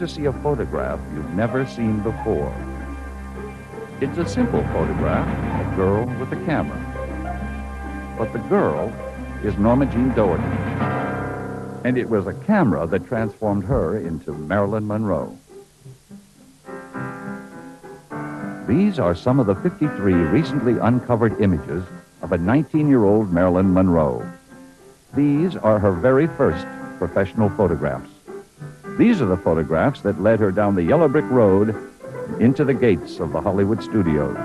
to see a photograph you've never seen before. It's a simple photograph, a girl with a camera. But the girl is Norma Jean Doherty. And it was a camera that transformed her into Marilyn Monroe. These are some of the 53 recently uncovered images of a 19-year-old Marilyn Monroe. These are her very first professional photographs. These are the photographs that led her down the yellow brick road into the gates of the Hollywood studios.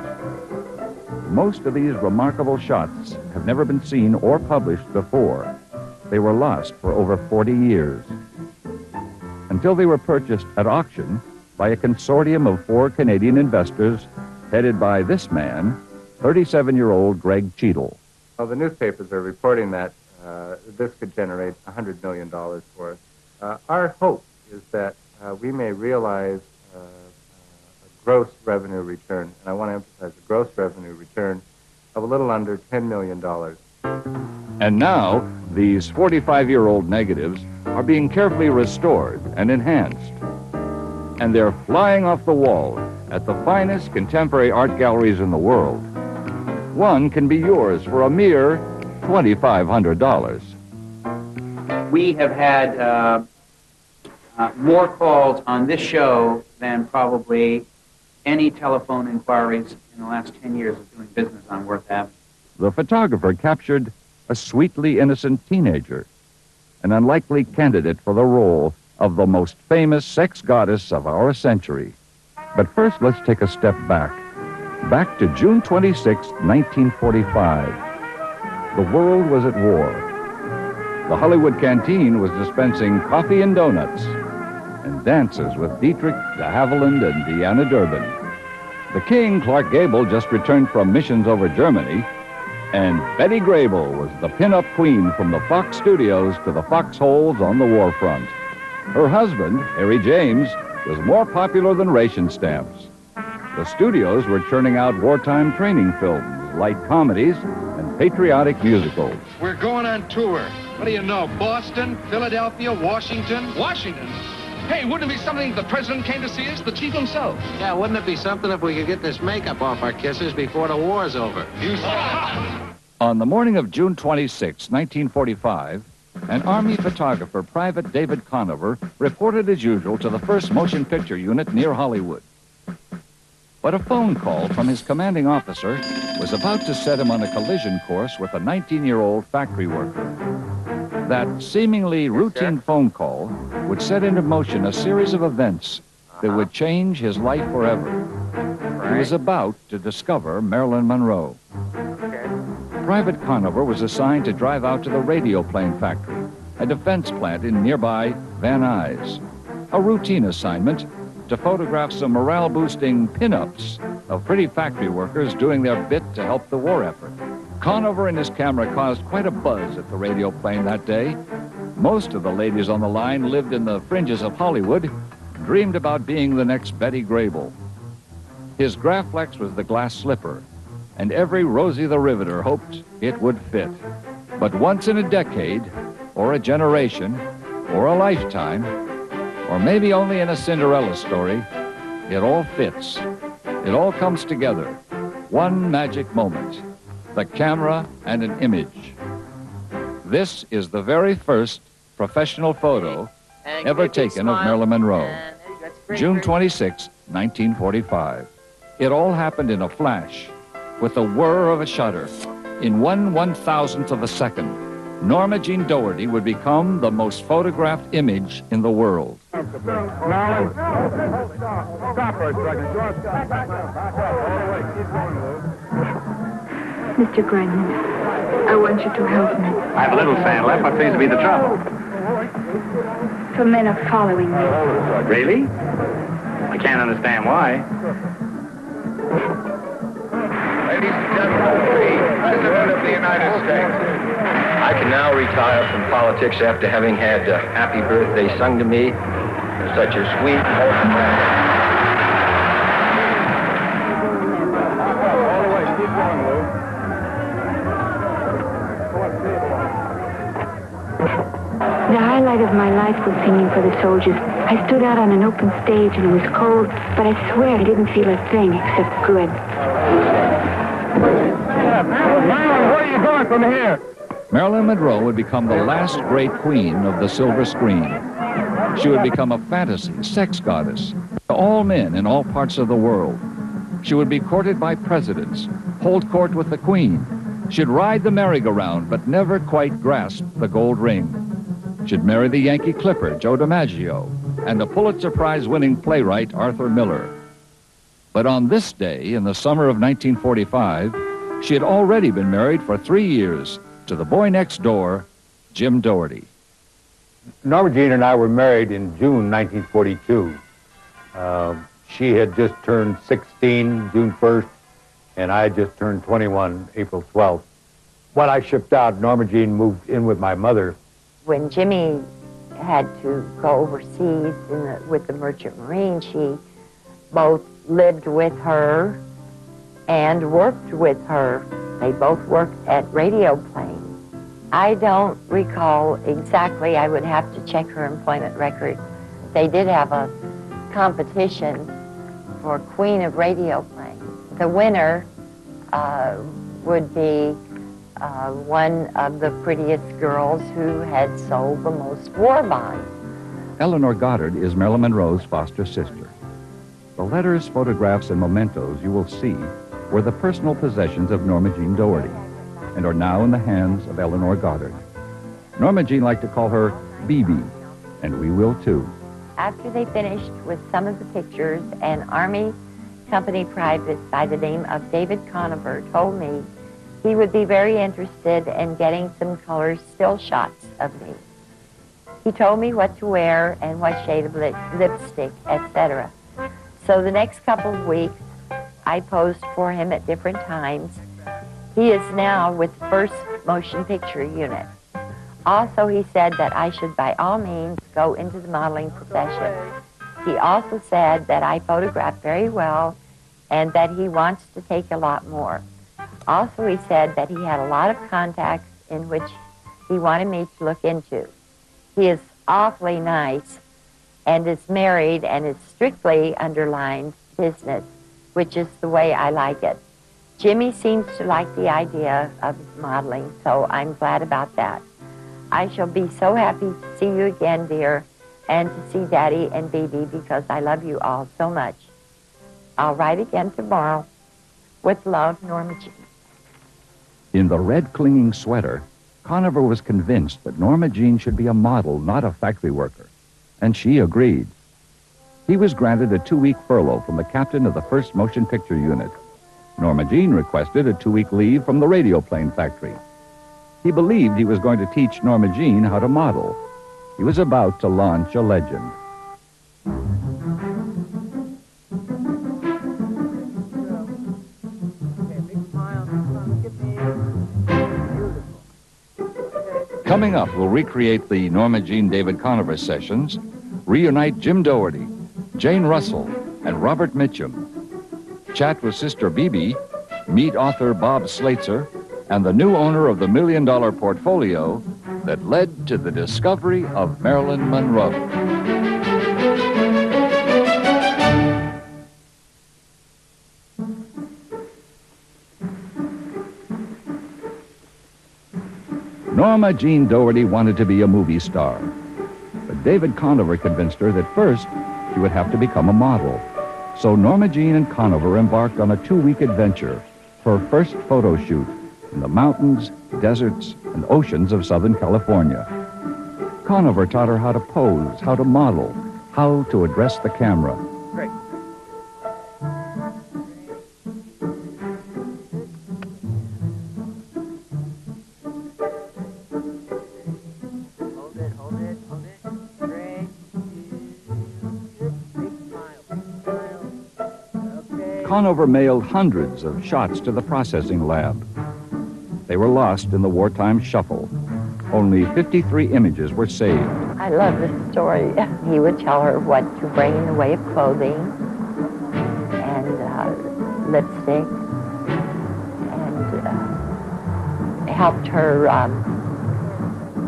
Most of these remarkable shots have never been seen or published before. They were lost for over 40 years, until they were purchased at auction by a consortium of 4 Canadian investors headed by this man, 37-year-old Greg Cheadle. Well, the newspapers are reporting that this could generate $100 million for us. Our hope is that we may realize a gross revenue return, and I want to emphasize a gross revenue return of a little under $10 million. And now, these 45-year-old negatives are being carefully restored and enhanced. And they're flying off the wall at the finest contemporary art galleries in the world. One can be yours for a mere $2,500. We have had more calls on this show than probably any telephone inquiries in the last 10 years of doing business on Worth Avenue. The photographer captured a sweetly innocent teenager, an unlikely candidate for the role of the most famous sex goddess of our century. But first, let's take a step back to June 26, 1945. The world was at war. The Hollywood canteen was dispensing coffee and donuts and dances with Dietrich de Havilland and Deanna Durbin. The king, Clark Gable, just returned from missions over Germany, and Betty Grable was the pin-up queen from the Fox studios to the foxholes on the war front. Her husband, Harry James, was more popular than ration stamps. The studios were churning out wartime training films, light comedies, and patriotic musicals. We're going on tour. What do you know, Boston, Philadelphia, Washington? Washington? Hey, wouldn't it be something if the president came to see us, the chief himself? Yeah, wouldn't it be something if we could get this makeup off our kisses before the war's over? You said On the morning of June 26, 1945, an Army photographer, Private David Conover, reported as usual to the 1st Motion Picture Unit near Hollywood. But a phone call from his commanding officer was about to set him on a collision course with a 19-year-old factory worker. That seemingly routine phone call would set into motion a series of events that would change his life forever. He was about to discover Marilyn Monroe. Private Conover was assigned to drive out to the radio plane factory, a defense plant in nearby Van Nuys. A routine assignment to photograph some morale-boosting pin-ups of pretty factory workers doing their bit to help the war effort. Conover and his camera caused quite a buzz at the radio plane that day. Most of the ladies on the line lived in the fringes of Hollywood, dreamed about being the next Betty Grable. His Graflex was the glass slipper, and every Rosie the Riveter hoped it would fit. But once in a decade, or a generation, or a lifetime, or maybe only in a Cinderella story, it all fits. It all comes together. One magic moment. The camera and an image. This is the very first professional photo ever taken of Marilyn Monroe. June 26, 1945. It all happened in a flash, with the whir of a shutter. In 1/1000th of a second, Norma Jean Doherty would become the most photographed image in the world. Marilyn, stop for a second. Mr. Gregman, I want you to help me. I have a little sand left. What seems to be the trouble? Some men are following me. Really? I can't understand why. Ladies and gentlemen, the President of the United States. I can now retire from politics after having had Happy Birthday sung to me. Such a sweet... The highlight of my life was singing for the soldiers I stood out on an open stage and it was cold, but I swear I didn't feel a thing except good. Marilyn, where are you going from here? Marilyn Monroe would become the last great queen of the silver screen. She would become a fantasy, sex goddess to all men in all parts of the world. She would be courted by presidents, hold court with the queen. She'd ride the merry-go-round, but never quite grasp the gold ring. She'd marry the Yankee clipper, Joe DiMaggio, and the Pulitzer Prize-winning playwright, Arthur Miller. But on this day, in the summer of 1945, she had already been married for 3 years to the boy next door, Jim Doherty. Norma Jean and I were married in June 1942. She had just turned 16 June 1st, and I had just turned 21 April 12th. When I shipped out, Norma Jean moved in with my mother. When Jimmy had to go overseas with the Merchant Marine, she both lived with her and worked with her. They both worked at radio planes. I don't recall exactly. I would have to check her employment record. They did have a competition for Queen of Radio Planes. The winner would be one of the prettiest girls who had sold the most war bonds. Eleanor Goddard is Marilyn Monroe's foster sister. The letters, photographs, and mementos you will see were the personal possessions of Norma Jean Doherty and are now in the hands of Eleanor Goddard. Norma Jean liked to call her BB, and we will too. After they finished with some of the pictures, an Army company private by the name of David Conover told me he would be very interested in getting some color still shots of me. He told me what to wear and what shade of lipstick, etc. So the next couple of weeks, I posed for him at different times. He is now with the First Motion Picture Unit. Also, he said that I should by all means go into the modeling profession. He also said that I photograph very well and that he wants to take a lot more. Also, he said that he had a lot of contacts in which he wanted me to look into. He is awfully nice and is married and is strictly underlined business, which is the way I like it. Jimmy seems to like the idea of modeling, so I'm glad about that. I shall be so happy to see you again, dear, and to see Daddy and Bibi because I love you all so much. I'll write again tomorrow. With love, Norma Jean. In the red clinging sweater, Conover was convinced that Norma Jean should be a model, not a factory worker, and she agreed. He was granted a 2-week furlough from the captain of the First Motion Picture Unit. Norma Jean requested a 2-week leave from the radio plane factory. He believed he was going to teach Norma Jean how to model. He was about to launch a legend. Coming up, we'll recreate the Norma Jean David Conover sessions, reunite Jim Doherty, Jane Russell, and Robert Mitchum. Chat with Sister Bibi, meet author Bob Slater, and the new owner of the $1 million portfolio that led to the discovery of Marilyn Monroe. Norma Jean Doherty wanted to be a movie star, but David Conover convinced her that first she would have to become a model. So Norma Jean and Conover embarked on a 2-week adventure, her first photo shoot in the mountains, deserts, and oceans of Southern California. Conover taught her how to pose, how to model, how to address the camera. Great. Hold it. Great. Big smile. Okay. Conover mailed hundreds of shots to the processing lab. They were lost in the wartime shuffle. Only 53 images were saved. I love this story. He would tell her what to bring in the way of clothing and lipstick and helped her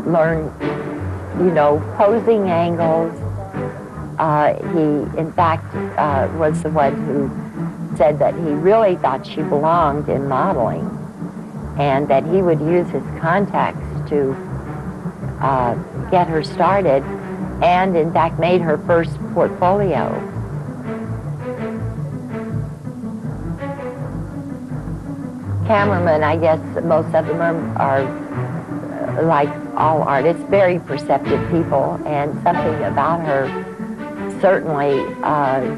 learn, posing angles He, in fact, was the one who said that he really thought she belonged in modeling and that he would use his contacts to get her started, and in fact made her first portfolio. Cameramen, I guess most of them are like all artists, very perceptive people, and something about her certainly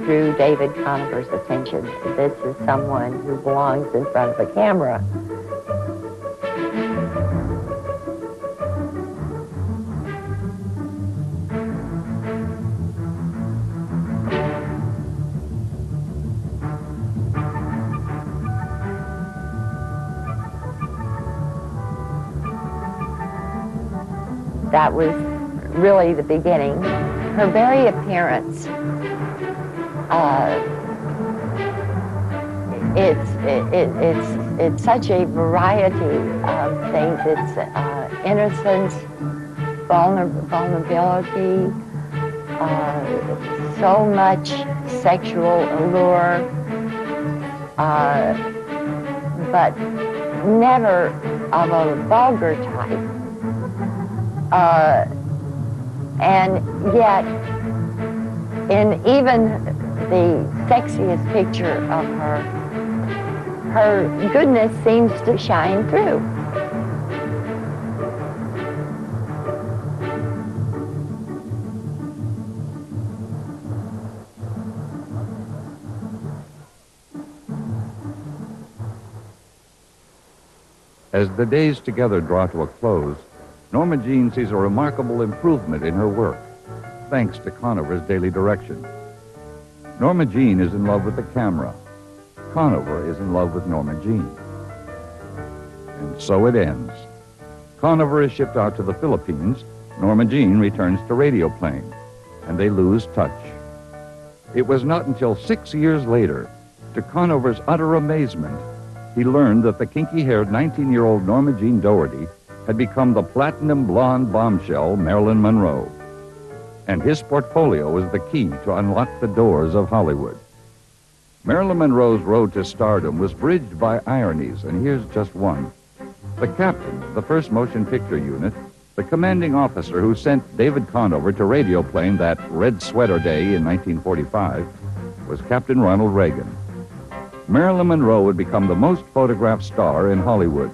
drew David Conover's attention. This is someone who belongs in front of a camera. That was really the beginning. Her very appearance, it's such a variety of things. It's innocence, vulnerability, so much sexual allure, but never of a vulgar type. And yet, in even the sexiest picture of her, her goodness seems to shine through. As the days together draw to a close, Norma Jean sees a remarkable improvement in her work, thanks to Conover's daily direction. Norma Jean is in love with the camera. Conover is in love with Norma Jean. And so it ends. Conover is shipped out to the Philippines. Norma Jean returns to radioplane, and they lose touch. It was not until 6 years later, to Conover's utter amazement, he learned that the kinky-haired 19-year-old Norma Jean Doherty had become the platinum blonde bombshell Marilyn Monroe. And his portfolio was the key to unlock the doors of Hollywood. Marilyn Monroe's road to stardom was bridged by ironies, and here's just one. The captain of the first motion picture unit, the commanding officer who sent David Conover to radioplane that red sweater day in 1945, was Captain Ronald Reagan. Marilyn Monroe would become the most photographed star in Hollywood,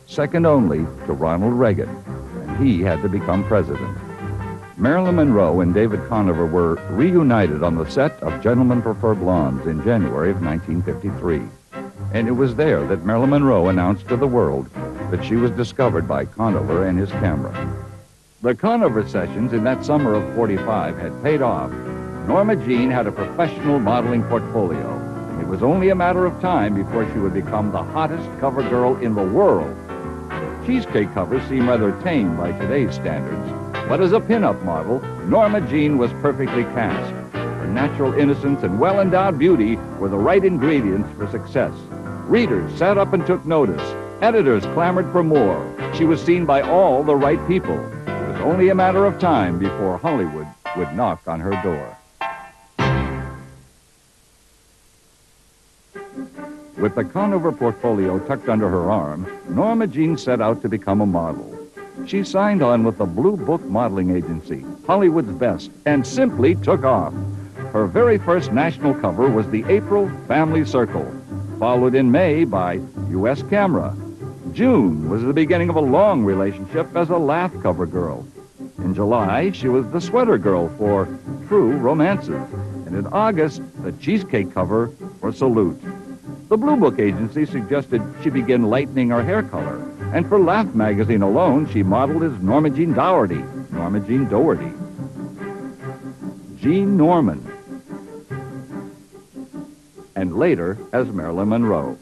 second only to Ronald Reagan, and he had to become president. Marilyn Monroe and David Conover were reunited on the set of Gentlemen Prefer Blondes in January of 1953. And it was there that Marilyn Monroe announced to the world that she was discovered by Conover and his camera. The Conover sessions in that summer of '45 had paid off. Norma Jean had a professional modeling portfolio. It was only a matter of time before she would become the hottest cover girl in the world. Cheesecake covers seem rather tame by today's standards, but as a pin-up model, Norma Jean was perfectly cast. Her natural innocence and well-endowed beauty were the right ingredients for success. Readers sat up and took notice. Editors clamored for more. She was seen by all the right people. It was only a matter of time before Hollywood would knock on her door. With the Conover portfolio tucked under her arm, Norma Jean set out to become a model. She signed on with the Blue Book modeling agency, Hollywood's best, and simply took off. Her very first national cover was the April Family Circle, followed in May by U.S. Camera. June was the beginning of a long relationship as a laugh cover girl. In July, she was the sweater girl for True Romances, and in August, the cheesecake cover for Salute. The Blue Book agency suggested she begin lightening her hair color, and for Laugh magazine alone, she modeled as Norma Jean Doherty, Norma Jean Doherty. Jean Norman, and later as Marilyn Monroe.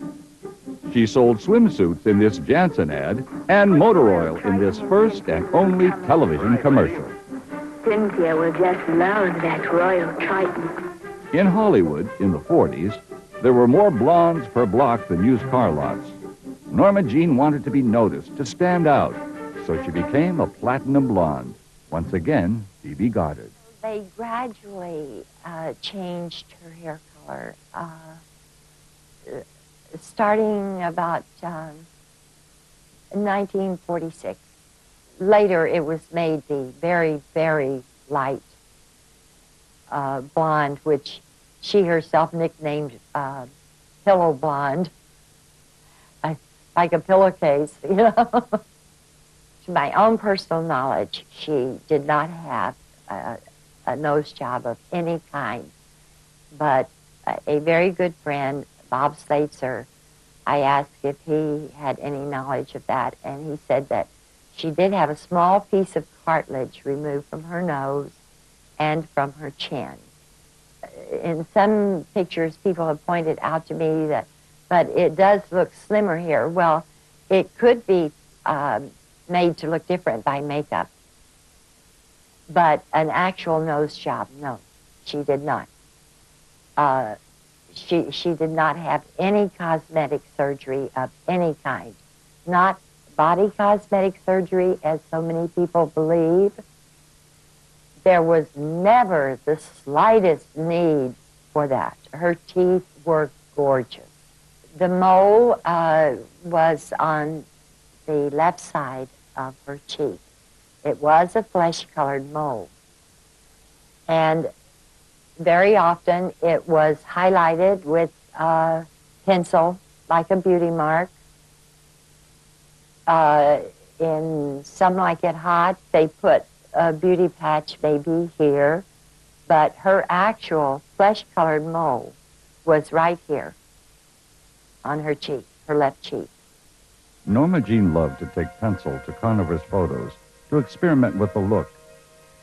She sold swimsuits in this Janssen ad and motor oil in this first and only television commercial. Cynthia will just love that Royal Triton. In Hollywood, in the 40s, there were more blondes per block than used car lots. Norma Jean wanted to be noticed, to stand out, so she became a platinum blonde. Once again, Phoebe Goddard. they gradually changed her hair color, starting about 1946. Later, it was made the very, very light blonde, which she herself nicknamed pillow blonde, like a pillowcase, you know. To my own personal knowledge, she did not have a nose job of any kind, but a very good friend, Bob Slater, I asked if he had any knowledge of that, and he said that she did have a small piece of cartilage removed from her nose and from her chin. In some pictures, people have pointed out to me that, but it does look slimmer here. Well, it could be made to look different by makeup. But an actual nose job, no, she did not. She did not have any cosmetic surgery of any kind. Not body cosmetic surgery, as so many people believe. There was never the slightest need for that. Her teeth were gorgeous. The mole was on the left side of her cheek. It was a flesh-colored mole. And very often it was highlighted with pencil, like a beauty mark. In Some Like It Hot, they put a beauty patch maybe here, but her actual flesh-colored mole was right here on her cheek, her left cheek. Norma Jean loved to take pencil to Conover's photos to experiment with the look.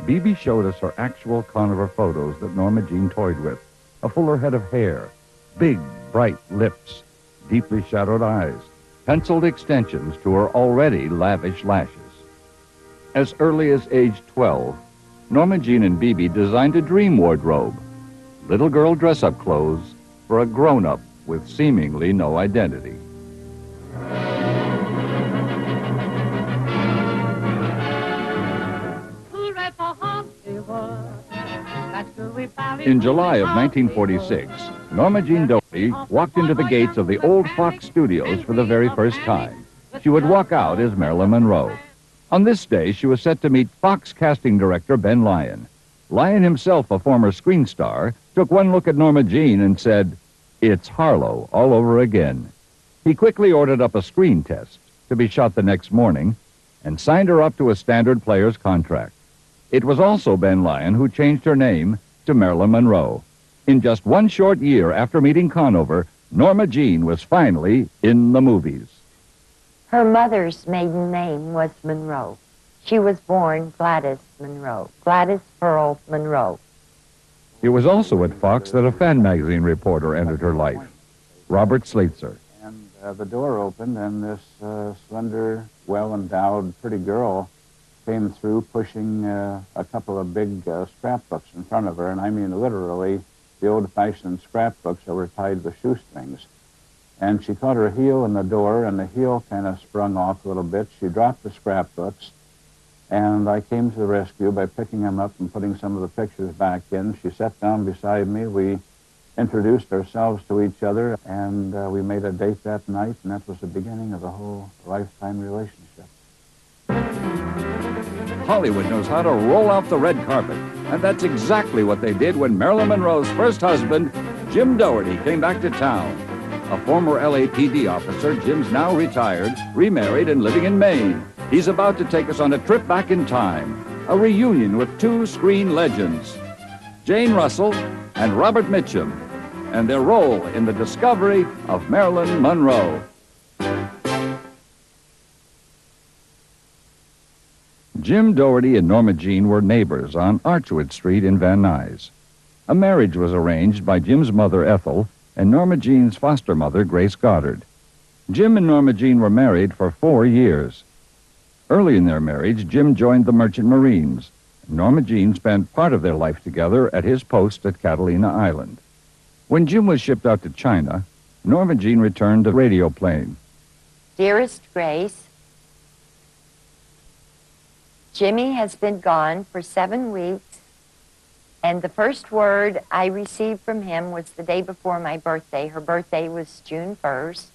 Beebe showed us her actual Conover photos that Norma Jean toyed with. A fuller head of hair, big, bright lips, deeply shadowed eyes, penciled extensions to her already lavish lashes. As early as age 12, Norma Jean and Beebe designed a dream wardrobe, little girl dress-up clothes for a grown-up with seemingly no identity. In July of 1946, Norma Jean Doherty walked into the gates of the old Fox Studios for the very first time. She would walk out as Marilyn Monroe. On this day, she was set to meet Fox casting director Ben Lyon. Lyon himself, a former screen star, took one look at Norma Jean and said, "It's Harlow all over again." He quickly ordered up a screen test to be shot the next morning and signed her up to a standard player's contract. It was also Ben Lyon who changed her name to Marilyn Monroe. In just one short year after meeting Conover, Norma Jean was finally in the movies. Her mother's maiden name was Monroe. She was born Gladys Monroe, Gladys Pearl Monroe. It was also at Fox that a fan magazine reporter entered her life, Robert Slater. And the door opened, and this slender, well-endowed, pretty girl came through pushing a couple of big scrapbooks in front of her, and I mean literally the old-fashioned scrapbooks that were tied with shoestrings. And she caught her heel in the door, and the heel kind of sprung off a little bit. She dropped the scrapbooks, and I came to the rescue by picking them up and putting some of the pictures back in. She sat down beside me. We introduced ourselves to each other, and we made a date that night, and that was the beginning of the whole lifetime relationship. Hollywood knows how to roll out the red carpet, and that's exactly what they did when Marilyn Monroe's first husband, Jim Doherty, came back to town. A former LAPD officer, Jim's now retired, remarried, and living in Maine. He's about to take us on a trip back in time, a reunion with two screen legends, Jane Russell and Robert Mitchum, and their role in the discovery of Marilyn Monroe. Jim Doherty and Norma Jean were neighbors on Archwood Street in Van Nuys. A marriage was arranged by Jim's mother, Ethel, and Norma Jean's foster mother, Grace Goddard. Jim and Norma Jean were married for 4 years. Early in their marriage, Jim joined the Merchant Marines. Norma Jean spent part of their life together at his post at Catalina Island. When Jim was shipped out to China, Norma Jean returned to radio plane. Dearest Grace, Jimmy has been gone for 7 weeks, And the first word I received from him was the day before my birthday. Her birthday was June 1st.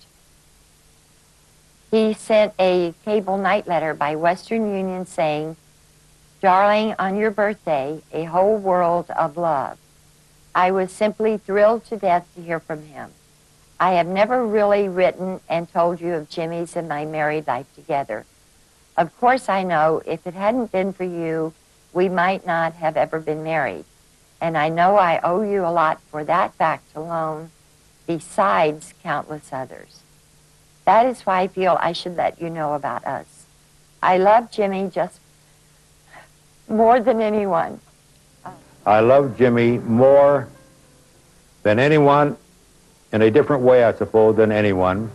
He sent a cable night letter by Western Union saying, "Darling, on your birthday, a whole world of love." I was simply thrilled to death to hear from him. I have never really written and told you of Jimmy's and my married life together. Of course, I know if it hadn't been for you, we might not have ever been married. And I know I owe you a lot for that fact alone, besides countless others. That is why I feel I should let you know about us. I love Jimmy just more than anyone. I love Jimmy more than anyone, in a different way, I suppose, than anyone.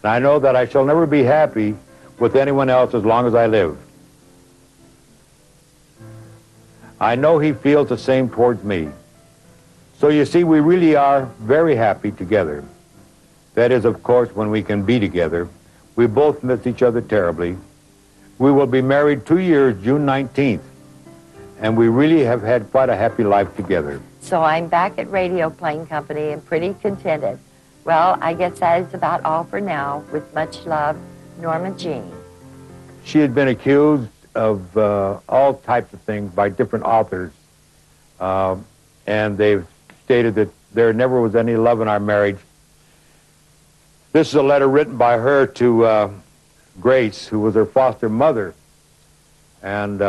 And I know that I shall never be happy with anyone else as long as I live. I know he feels the same towards me. So you see, we really are very happy together. That is, of course, when we can be together. We both miss each other terribly. We will be married 2 years, June 19th. And we really have had quite a happy life together. So I'm back at Radio Plane Company and pretty contented. Well, I guess that is about all for now. With much love, Norma Jean. She had been accused of all types of things by different authors. And they've stated that there never was any love in our marriage. This is a letter written by her to Grace, who was her foster mother. And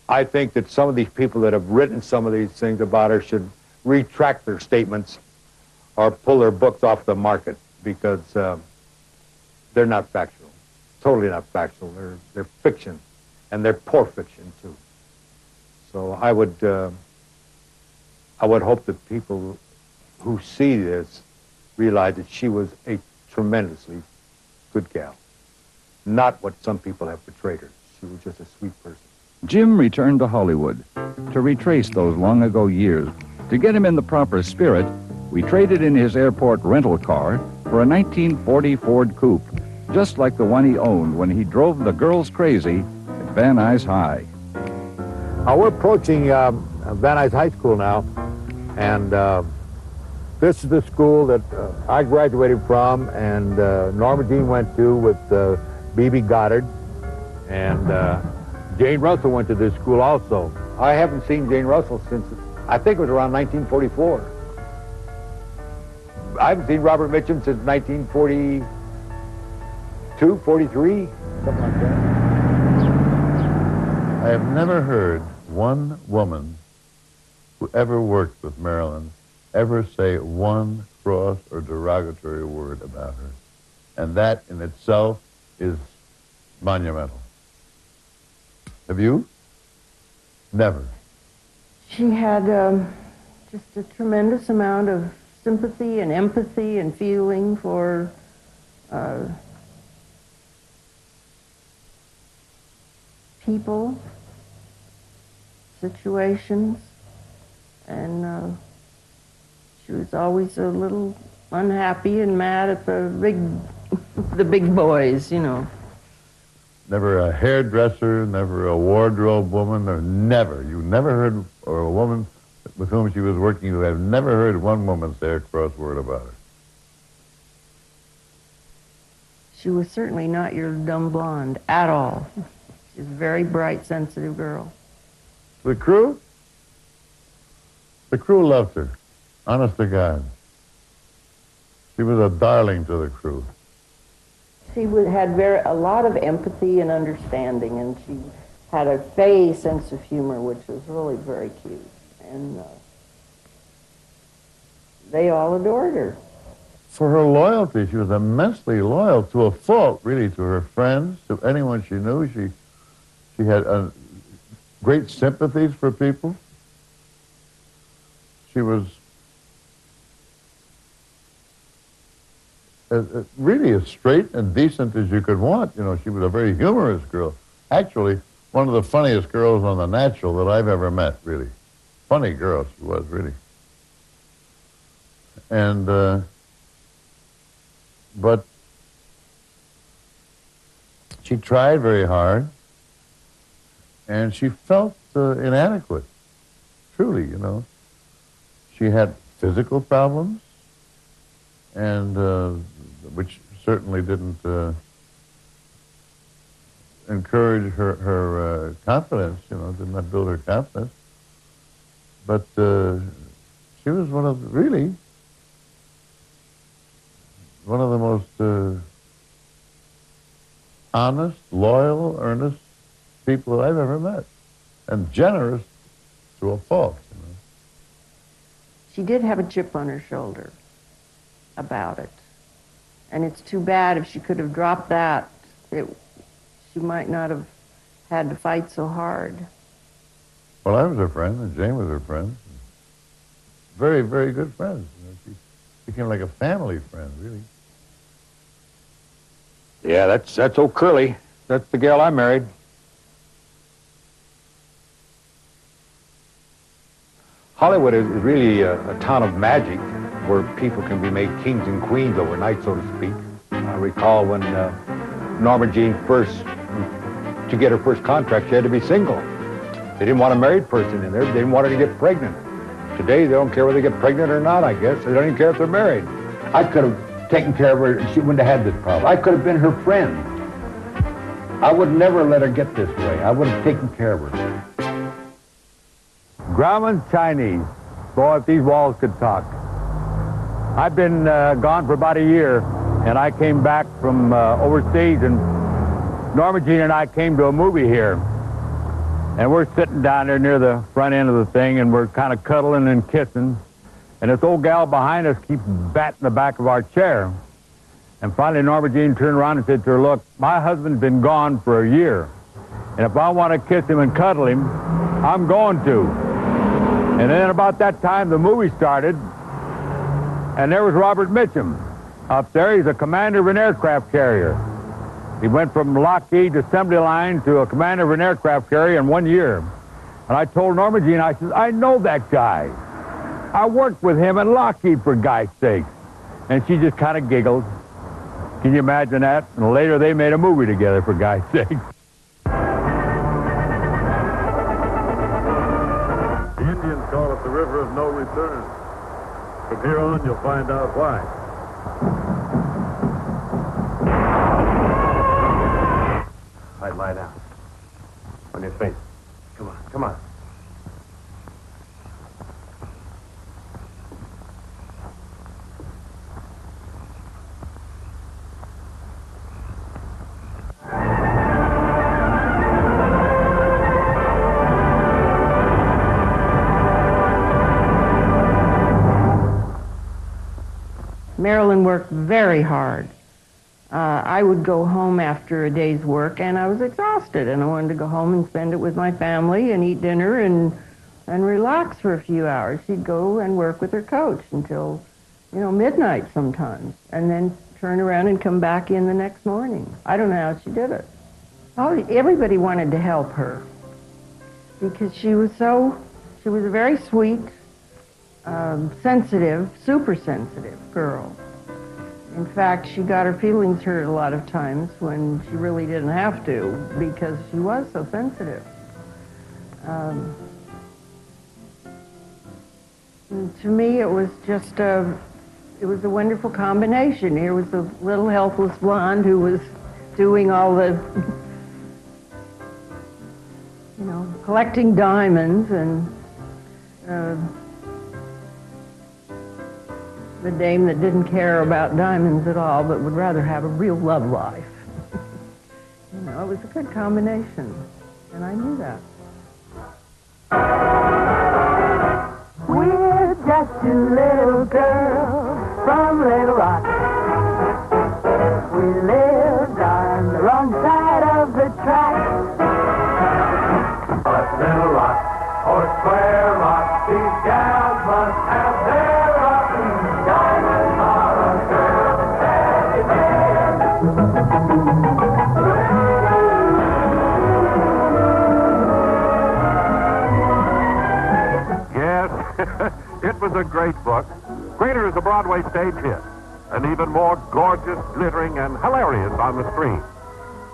I think that some of these people that have written some of these things about her should retract their statements or pull their books off the market, because they're not factual. Totally not factual. They're fiction, and they're poor fiction too. So I would hope that people who see this realize that she was a tremendously good gal, not what some people have portrayed her. She was just a sweet person. Jim returned to Hollywood to retrace those long ago years. To get him in the proper spirit, we traded in his airport rental car for a 1940 Ford Coupe, just like the one he owned when he drove the girls crazy at Van Nuys High. We're approaching Van Nuys High School now, and this is the school that I graduated from, and Norma Jean went to with B.B. Goddard, and Jane Russell went to this school also. I haven't seen Jane Russell since, I think it was around 1944. I haven't seen Robert Mitchum since 1942, 43, something like that. I have never heard one woman who ever worked with Marilyn ever say one cross or derogatory word about her. And that in itself is monumental. Have you? Never. She had just a tremendous amount of sympathy and empathy and feeling for people, situations, and she was always a little unhappy and mad at the big boys, you know. Never a hairdresser, never a wardrobe woman, or never. You never heard, or a woman with whom she was working, you have never heard one woman say a cross word about her. She was certainly not your dumb blonde at all. She was a very bright, sensitive girl. The crew? The crew loved her, honest to God. She was a darling to the crew. She had a lot of empathy and understanding, and she had a fey sense of humor, which was really very cute. And they all adored her. For her loyalty, she was immensely loyal, to a fault, really, to her friends, to anyone she knew. She had great sympathies for people. She was really as straight and decent as you could want. You know, she was a very humorous girl. Actually, one of the funniest girls on The Natural that I've ever met, really. Funny girl she was, really. And, but she tried very hard, and she felt inadequate. truly, you know. She had physical problems, and which certainly didn't encourage her confidence, you know, did not build her confidence. But she was one of the most honest, loyal, earnest people that I've ever met, and generous to a fault, you know. She did have a chip on her shoulder about it. And it's too bad. If she could have dropped that, she might not have had to fight so hard. Well, I was her friend, and Jane was her friend. Very, very good friends. You know, she became like a family friend, really. Yeah, that's old Curly. That's the gal I married. Hollywood is really a town of magic where people can be made kings and queens overnight, so to speak. I recall when Norma Jean to get her first contract, she had to be single. They didn't want a married person in there. They didn't want her to get pregnant. Today, they don't care whether they get pregnant or not, I guess. They don't even care if they're married. I could have taken care of her and she wouldn't have had this problem. I could have been her friend. I would never let her get this way. I would have taken care of her. Grauman's Chinese. Boy, if these walls could talk. I've been gone for about a year, and I came back from overseas, and Norma Jean and I came to a movie here. And we're sitting down there near the front end of the thing, and we're kind of cuddling and kissing. And this old gal behind us keeps batting the back of our chair. And finally, Norma Jean turned around and said to her, "Look, my husband's been gone for a year. And if I want to kiss him and cuddle him, I'm going to." And then about that time, the movie started, and there was Robert Mitchum up there. He's a commander of an aircraft carrier. He went from Lockheed assembly line to a commander of an aircraft carrier in 1 year. And I told Norma Jean, I said, "I know that guy. I worked with him at Lockheed, for God's sake." And she just kind of giggled. Can you imagine that? And later they made a movie together, for God's sake. The Indians call it the River of No Return. From here on, you'll find out why. All right, lie down. On your face. Come on, come on. Marilyn worked very hard. I would go home after a day's work, and I was exhausted, and I wanted to go home and spend it with my family and eat dinner and relax for a few hours. She'd go and work with her coach until, midnight sometimes, and then turn around and come back in the next morning. I don't know how she did it. Everybody wanted to help her because she was a very sweet, sensitive, super sensitive girl. In fact, she got her feelings hurt a lot of times when she really didn't have to because she was so sensitive. To me, it was just a wonderful combination. Here was a little helpless blonde who was doing all the, collecting diamonds, and the dame that didn't care about diamonds at all, but would rather have a real love life. It was a good combination, and I knew that. We're just two little girls from Little Rock. We lived on the wrong side of the track. But Little Rock or Square Rock, these gals must have their rotten diamonds are a girl's teddy bear. Yes, it was a great book. Greater as a Broadway stage hit, and even more gorgeous, glittering, and hilarious on the screen.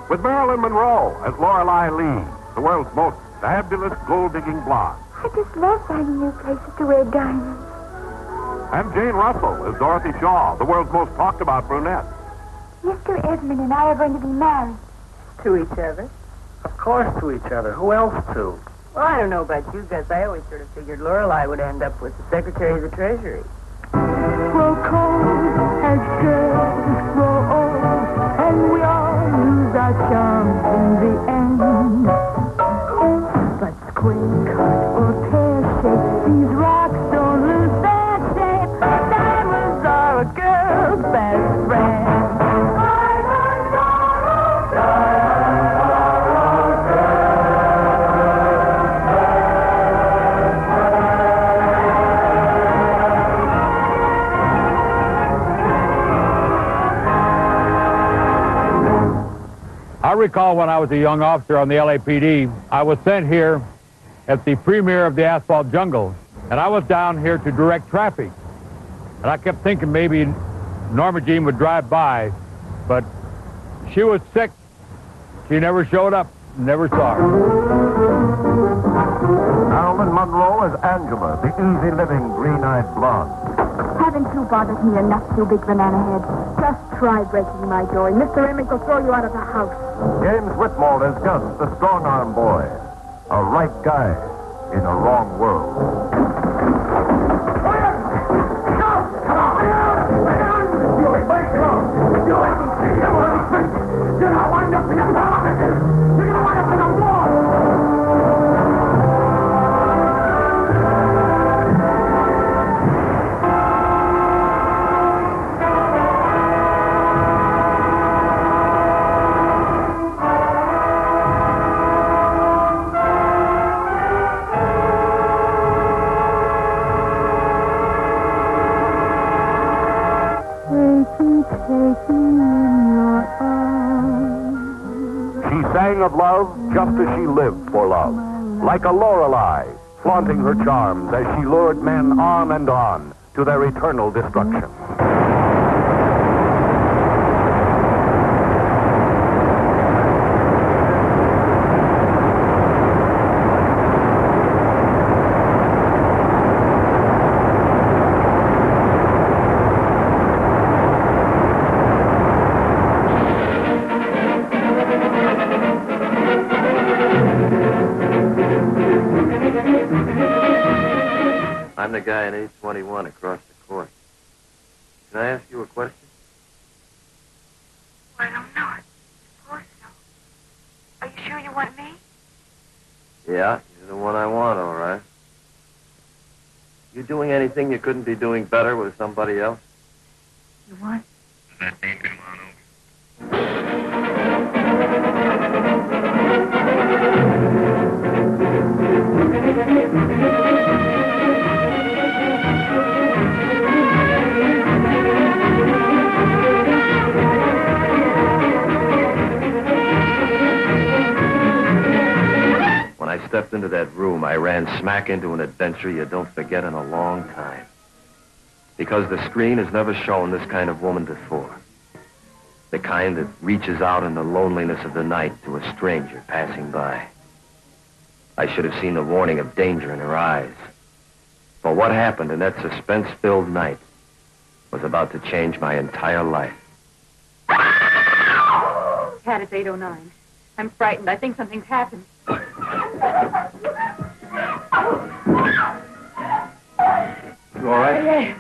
With Marilyn Monroe as Lorelei Lee, the world's most fabulous gold-digging blonde. I just love finding new places to wear diamonds. And Jane Russell is Dorothy Shaw, the world's most talked about brunette. Mr. Edmund and I are going to be married. To each other? Of course to each other. Who else to? Well, I don't know about you guys. I always sort of figured Lorelei would end up with the Secretary of the Treasury. Grow cold as girls grow old, and we all lose our charms in the end. But square cut or pear shape, these rocks don't lose their shape. Diamonds are a girl's best friend. I recall when I was a young officer on the LAPD, I was sent here at the premiere of the Asphalt Jungle, and I was down here to direct traffic. And I kept thinking maybe Norma Jean would drive by, but she was sick. She never showed up, never saw her. Marilyn Monroe as Angela, the easy-living, green-eyed blonde. Haven't you bothered me enough, you big banana head? Just try breaking my door, and Mr. Emmett will throw you out of the house. James Whitmore as Gus, the strong-arm boy. A right guy in a wrong world. Of love, just as she lived for love. Like a Lorelei, flaunting her charms as she lured men on and on to their eternal destruction. I'm the guy in 821 across the court. Can I ask you a question? I don't know. I suppose so. Are you sure you want me? Yeah, you're the one I want, all right. You doing anything you couldn't be doing better with somebody else? You want? That ain't come on over. When I stepped into that room, I ran smack into an adventure you don't forget in a long time. Because the screen has never shown this kind of woman before. The kind that reaches out in the loneliness of the night to a stranger passing by. I should have seen the warning of danger in her eyes. For what happened in that suspense-filled night was about to change my entire life. Cat, it's 8:09. I'm frightened. I think something's happened. You all right? Yeah.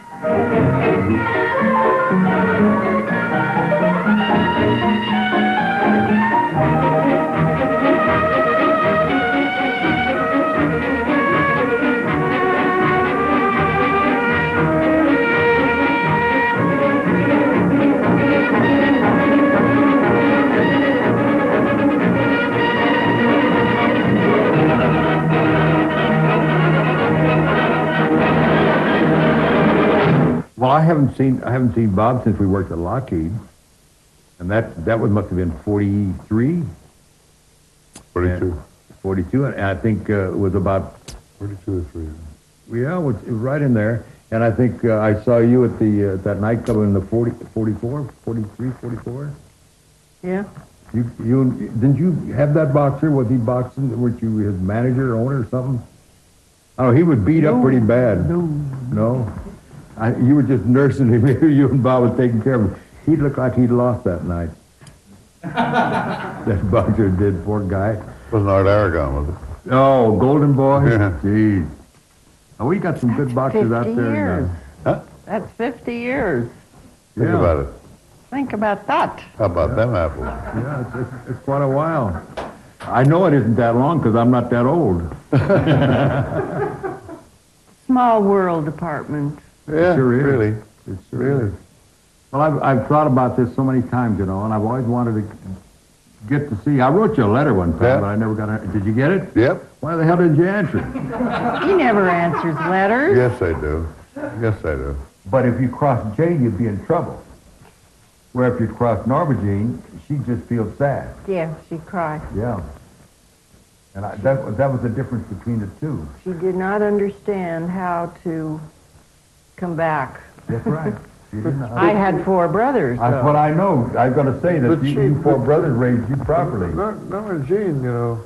Well, I haven't seen Bob since we worked at Lockheed, and that must have been 43. 42. 42, and I think it was about 42 or 3. Yeah, it was right in there. And I think I saw you at the that nightclub in the 44, 43, 44. Yeah. You didn't you have that boxer? Was he boxing? Weren't you his manager, owner, or something? Oh, he was beat up pretty bad. No? You were just nursing him. You and Bob was taking care of him. He looked like he'd lost that night. That boxer did, poor guy. Wasn't Art Aragon, was it? Oh, Golden Boy? Yeah. Jeez. Oh, we got some good boxers out 50 there. years. Huh? That's 50 years. Think about it. Think about that. How about them apples? Yeah, it's quite a while. I know it isn't that long because I'm not that old. Small world department. Yeah, It sure is. really. It sure is. Well, I've thought about this so many times, you know, and I've always wanted to get to see. I wrote you a letter one time, but I never got it. Did you get it? Yep. Why the hell didn't you answer it? He never answers letters. Yes, I do. Yes, I do. But if you cross Jane, you'd be in trouble. Where if you cross Norma Jean, she'd just feel sad. Yeah, she cried. Yeah. And that was the difference between the two. She did not understand how to come back. That's right. She didn't. I had 4 brothers. That's what I know. I've got to say that But you 4 brothers raised you properly. Norma Jean, you know,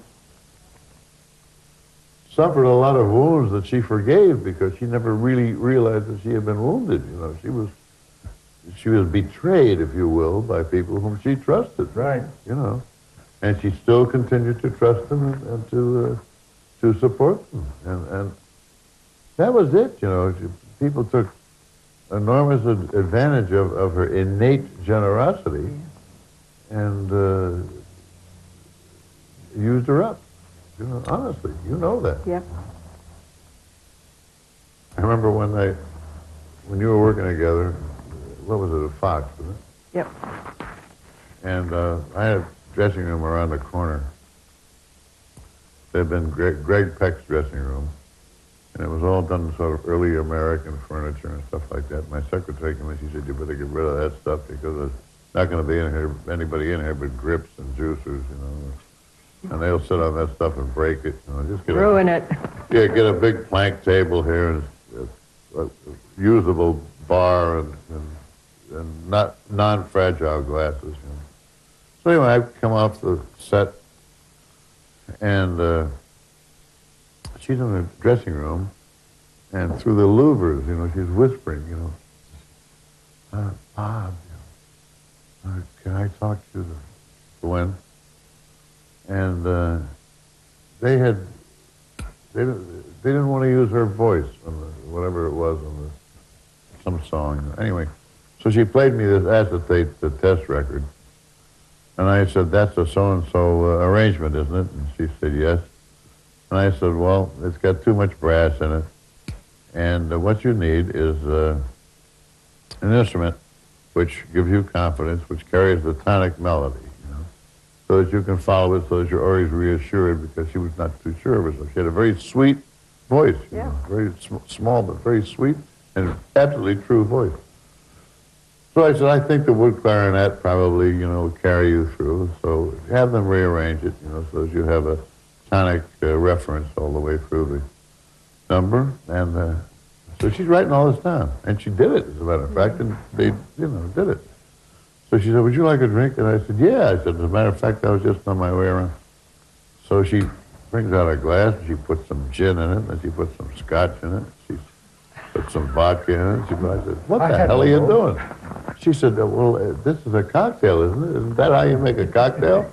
suffered a lot of wounds that she forgave because she never really realized that she had been wounded. You know, she was betrayed, if you will, by people whom she trusted. Right. You know, and she still continued to trust them and to support them, and that was it. You know, people took enormous advantage of her innate generosity and used her up. You know, honestly, you know that. Yep. I remember when you were working together, what was it, a Fox, wasn't it? Yep. And I had a dressing room around the corner. There had been Greg Peck's dressing room, and it was all done in sort of early American furniture and stuff like that. My secretary came in, she said, you better get rid of that stuff because there's not going to be anybody in here but grips and juicers, you know. And they'll sit on that stuff and break it. You know, just get Ruin it. Yeah, get a big plank table here and a usable bar and not non-fragile glasses. You know. So anyway, I come off the set, and she's in the dressing room, and through the louvers, you know, she's whispering, you know, Bob, you know, can I talk to Gwen? And they didn't want to use her voice on whatever it was on some song. Anyway, so she played me this acetate, the test record, and I said, that's a so-and-so arrangement, isn't it? And she said, yes. And I said, well, it's got too much brass in it, and what you need is an instrument which gives you confidence, which carries the tonic melody, so that you can follow it, so that you're always reassured, because she was not too sure of herself. She had a very sweet voice, you know, very small but very sweet and absolutely true voice. So I said, I think the wood clarinet probably, you know, will carry you through. So have them rearrange it, you know, so that you have a tonic reference all the way through the number. And so she's writing all this down, and she did it, as a matter of fact, and they, you know, did it. So she said, would you like a drink? And I said, yeah. I said, as a matter of fact, I was just on my way around. So she brings out a glass, and she puts some gin in it, and she puts some scotch in it. She put some vodka in it. I said, what the hell are you doing? She said, well, this is a cocktail, isn't it? Isn't that how you make a cocktail?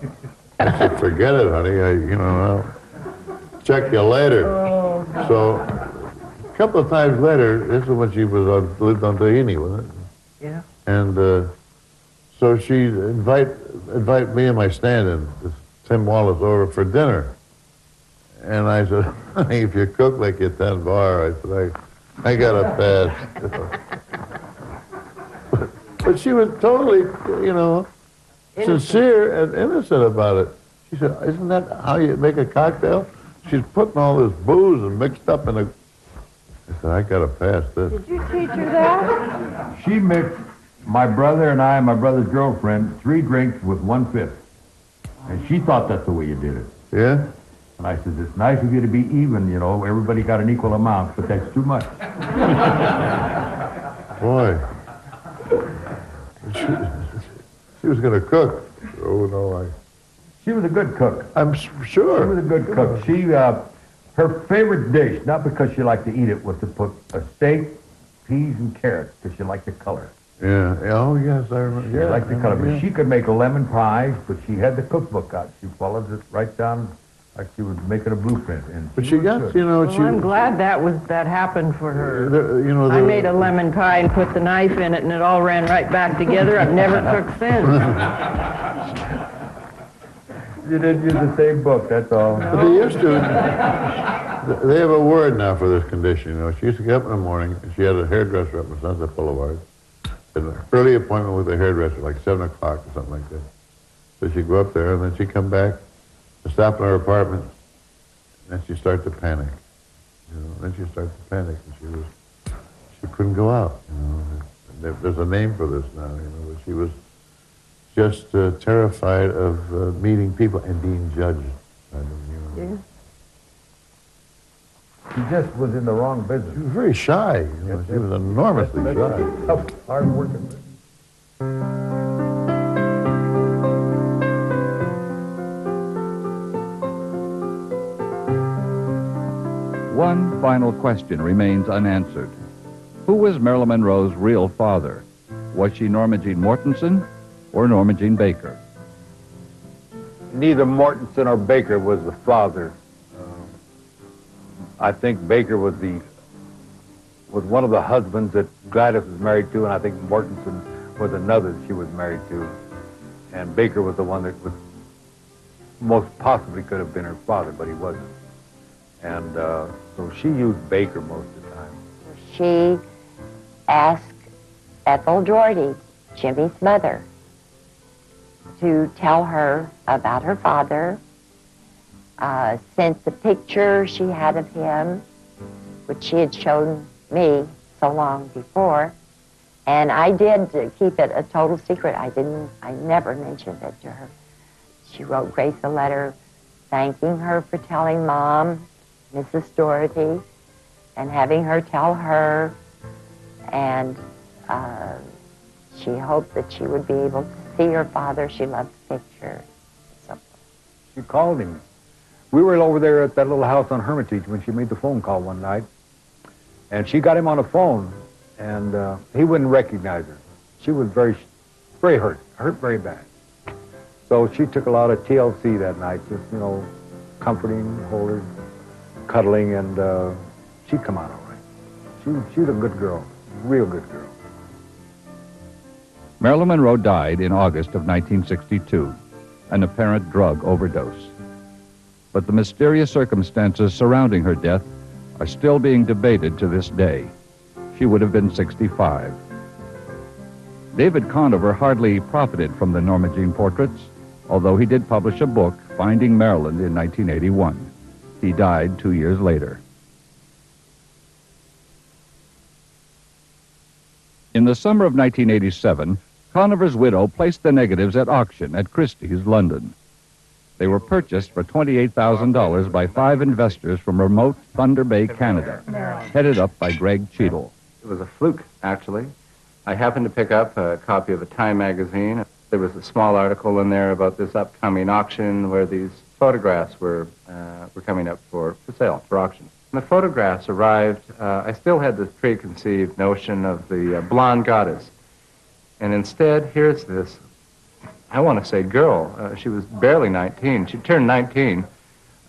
I said, forget it, honey. I'll check you later. So a couple of times later, this is when she lived on Tahini, wasn't it? Yeah. And so she'd invite me and my stand-in, Tim Wallace, over for dinner. And I said, honey, if you cook like you tend bar, I said, I got a pass. But she was totally, you know, sincere and innocent about it. She said, isn't that how you make a cocktail? She's putting all this booze and mixed up in a... I said, I got to pass this. Did you teach her that? She mixed my brother and I and my brother's girlfriend 3 drinks with 1/5. And she thought that's the way you did it. Yeah? And I said, it's nice of you to be even, you know, everybody got an equal amount, but that's too much. Boy. She was going to cook. Oh, no, She was a good cook. I'm sure. She was a good cook. She, her Her favorite dish, not because she liked to eat it, was to put a steak, peas, and carrots, because she liked the color. Yeah. Oh, yes, I remember. She liked the color. But she could make a lemon pie, but she had the cookbook out. She followed it right down like she was making a blueprint. And But she got, good. you know, Well, I'm glad that happened for her. you know, I made a lemon pie and put the knife in it, and it all ran right back together. I've never cooked since. You didn't use the same book, that's all. But they used to. They have a word now for this condition. You know, she used to get up in the morning, and she had a hairdresser up on Sunset Boulevard. An early appointment with a hairdresser, like 7 o'clock or something like that. So she'd go up there, and then she'd come back, and stop in her apartment, and then she'd start to panic. You know, then she'd start to panic, and she couldn't go out. You know, there's a name for this now. You know, but she was just terrified of meeting people and being judged by them. You know. She just was in the wrong business. She was very shy. You know, she was enormously shy. Tough, hard working. One final question remains unanswered. Who was Marilyn Monroe's real father? Was she Norma Jean Mortensen or Norma Jean Baker? Neither Mortensen or Baker was the father. I think Baker was one of the husbands that Gladys was married to, and I think Mortensen was another that she was married to. And Baker was the one that was most possibly could have been her father, but he wasn't. And so she used Baker most of the time. She asked Ethel Doherty, Jimmy's mother, to tell her about her father, sent the picture she had of him, which she had shown me so long before, and I did keep it a total secret. I never mentioned it to her. She wrote Grace a letter thanking her for telling Mom, Mrs. Doherty, and having her tell her, and she hoped that she would be able to see her father. She loved the picture. So. She called him. We were over there at that little house on Hermitage when she made the phone call one night, and she got him on the phone, and he wouldn't recognize her. She was very hurt very bad. So she took a lot of TLC that night, just, you know, comforting, holding, cuddling, and she'd come out all right. She was a good girl, real good girl. Marilyn Monroe died in August of 1962, an apparent drug overdose. But the mysterious circumstances surrounding her death are still being debated to this day. She would have been 65. David Conover hardly profited from the Norma Jean portraits, although he did publish a book, Finding Marilyn, in 1981. He died 2 years later. In the summer of 1987, Conover's widow placed the negatives at auction at Christie's, London. They were purchased for $28,000 by 5 investors from remote Thunder Bay, Canada, headed up by Greg Cheadle. It was a fluke, actually. I happened to pick up a copy of a Time magazine. There was a small article in there about this upcoming auction where these photographs were coming up for sale, for auction. When the photographs arrived, I still had this preconceived notion of the blonde goddess. And instead, here's this, I want to say girl. She was barely 19. She turned 19.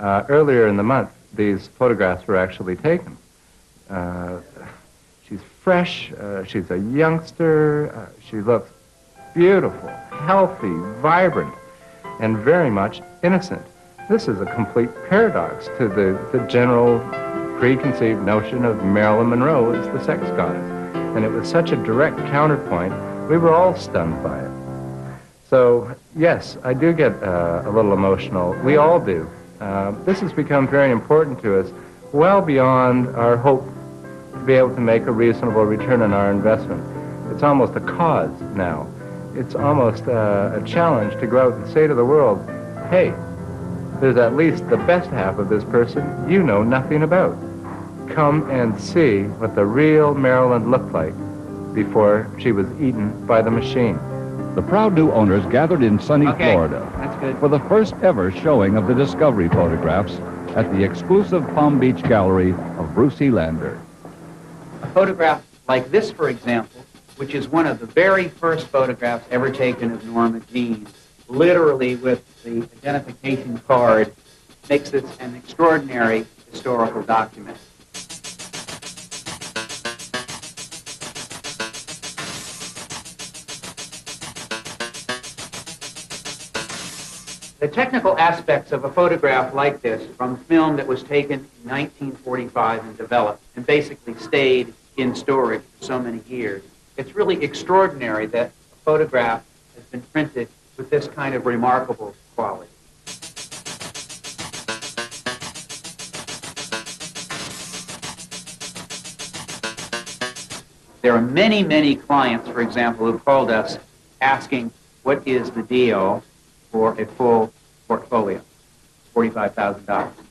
Earlier in the month, these photographs were actually taken. She's fresh. She's a youngster. She looks beautiful, healthy, vibrant, and very much innocent. This is a complete paradox to the general preconceived notion of Marilyn Monroe as the sex goddess. And it was such a direct counterpoint, we were all stunned by it. So, yes, I do get a little emotional. We all do. This has become very important to us, well beyond our hope to be able to make a reasonable return on our investment. It's almost a cause now. It's almost a challenge to go out and say to the world, hey, there's at least the best half of this person you know nothing about. Come and see what the real Marilyn looked like before she was eaten by the machine. The proud new owners gathered in sunny Florida for the first ever showing of the Discovery photographs at the exclusive Palm Beach gallery of Bruce E. Lander. A photograph like this, for example, which is one of the very first photographs ever taken of Norma Jean, literally with the identification card, makes this an extraordinary historical document. The technical aspects of a photograph like this from film that was taken in 1945 and developed and basically stayed in storage for so many years, it's really extraordinary that a photograph has been printed with this kind of remarkable quality. There are many, many clients, for example, who called us asking what is the deal for a full portfolio, $45,000.